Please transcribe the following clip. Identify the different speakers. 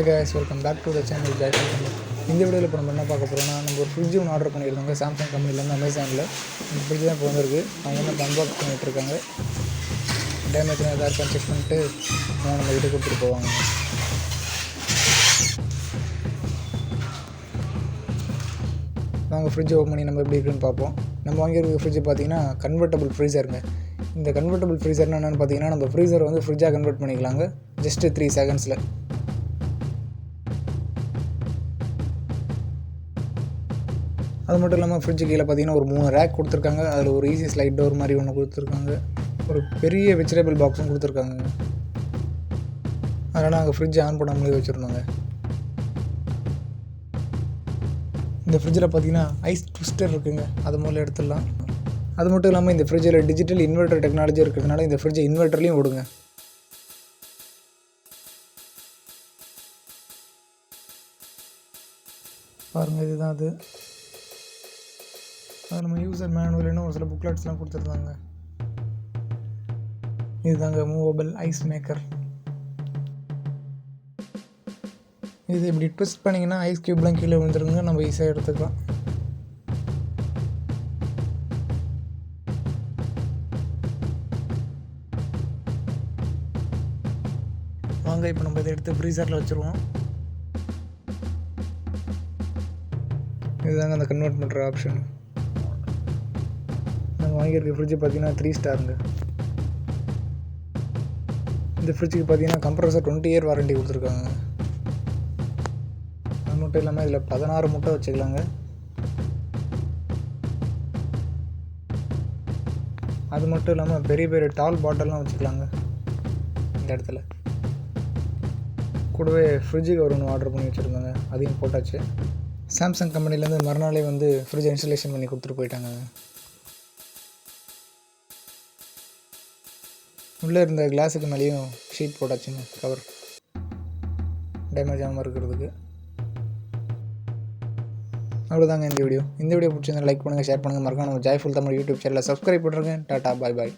Speaker 1: guys, welcome back to the channel Jaipur. இந்த வீடியோவில் இப்போ நம்ம என்ன பார்க்க போகிறோம்னா, நம்ம ஒரு ஃப்ரிட்ஜ் ஒன்று ஆர்டர் பண்ணியிருந்தோங்க சாம்சங் கம்பெனிலேருந்து அமேசானில். இந்த ஃப்ரிட்ஜ் தான் இப்போ வந்திருக்கு. அவங்க வந்து அன்பாக்ஸ் பண்ணிகிட்டு இருக்காங்க. டேமேஜ் எதாவது இருக்கான்னு செக் பண்ணிட்டு அவங்க நம்ம வீட்டுக்கு கொடுத்துட்டு போவாங்க. நாங்கள் ஃப்ரிட்ஜ் ஓப்பன் பண்ணி நம்ம எப்படி இருக்குன்னு பார்ப்போம். நம்ம வாங்கியிருக்க ஃப்ரிட்ஜ் பார்த்தீங்கன்னா கன்வெர்ட்டபிள் ஃப்ரீசருங்க. இந்த கன்வெர்ட்டபிள் ஃப்ரீசர்னா என்னென்னு பார்த்தீங்கன்னா, நம்ம ஃப்ரீசரை வந்து ஃப்ரிட்ஜாக கன்வெர்ட் பண்ணிக்கலாங்க ஜஸ்ட்டு 3 செகண்ட்ஸில். அது மட்டும் இல்லாமல் ஃப்ரிட்ஜு கீழே பார்த்தீங்கன்னா ஒரு 3 ரேக் கொடுத்துருக்காங்க. அதில் ஒரு ஈஸி ஸ்லைட் டோர் மாதிரி ஒன்று கொடுத்துருக்காங்க. ஒரு பெரிய வெஜிடபிள் பாக்ஸும் கொடுத்துருக்காங்க. அதனால் நாங்கள் ஃப்ரிட்ஜ் ஆன் பண்ணாமலே வச்சுருந்தோங்க. இந்த ஃப்ரிட்ஜில் பார்த்தீங்கன்னா ஐஸ் ட்விஸ்டர் இருக்குங்க, அது மூலம் எடுத்துடலாம். அது மட்டும் இல்லாமல் இந்த ஃப்ரிட்ஜில் டிஜிட்டல் இன்வெர்ட்டர் டெக்னாலஜி இருக்கிறதுனால இந்த ஃப்ரிட்ஜை இன்வெர்ட்டர்லேயும் ஓடுங்க. பாருங்கள், இதுதான் அது. அது நம்ம யூசர் மேனுவல்னு ஒரு சில புக்லெட்ஸ்லாம் கொடுத்துருந்தாங்க. இதுதாங்க மூவபிள் ஐஸ் மேக்கர். இது இப்படி ட்விஸ்ட் பண்ணிங்கன்னா ஐஸ் க்யூப்லாம் கீழே விழுந்துருங்க, நம்ம ஈஸியாக எடுத்துக்கலாம். வாங்க இப்போ நம்ம இதை எடுத்து ஃப்ரீசரில் வச்சுருவோம். இதுதாங்க அந்த கன்வெர்ட் பண்ணுற ஆப்ஷன். நாங்கள் வாங்கியிருக்க ஃப்ரிட்ஜு பார்த்தீங்கன்னா 3 ஸ்டாருங்க. இந்த ஃப்ரிட்ஜுக்கு பார்த்தீங்கன்னா கம்ப்ரஸர் 20 இயர் வாரண்டி கொடுத்துருக்காங்க. அது மட்டும் இல்லாமல் இதில் 16 முட்டை வச்சுக்கலாங்க. அது மட்டும் இல்லாமல் பெரிய பெரிய டால் பாட்டில்லாம் வச்சுக்கலாங்க இந்த இடத்துல. கூடவே ஃப்ரிட்ஜுக்கு ஒன்று ஆர்டர் பண்ணி வச்சுருந்தாங்க, அதையும் போட்டாச்சு. சாம்சங் கம்பெனிலேருந்து மறுநாளே வந்து ஃப்ரிட்ஜை இன்ஸ்டலேஷன் பண்ணி கொடுத்துட்டு போயிட்டாங்க. உள்ளே இருந்த கிளாஸுக்கு மேலேயும் ஷீட் போட்டாச்சுங்க, கவர் டேமேஜ் ஆகாமல் இருக்கிறதுக்கு. அவ்வளோதாங்க இந்த வீடியோ. இந்த வீடியோ பிடிச்சிருந்தா லைக் பண்ணுங்கள், ஷேர் பண்ணுங்கள். மறக்காம நம்ம ஜாய்ஃபுல் தமிழ் யூடியூப் சேனலில் சப்ஸ்கிரைப் பண்ணுறேங்க. டாட்டா, பாய் பாய்.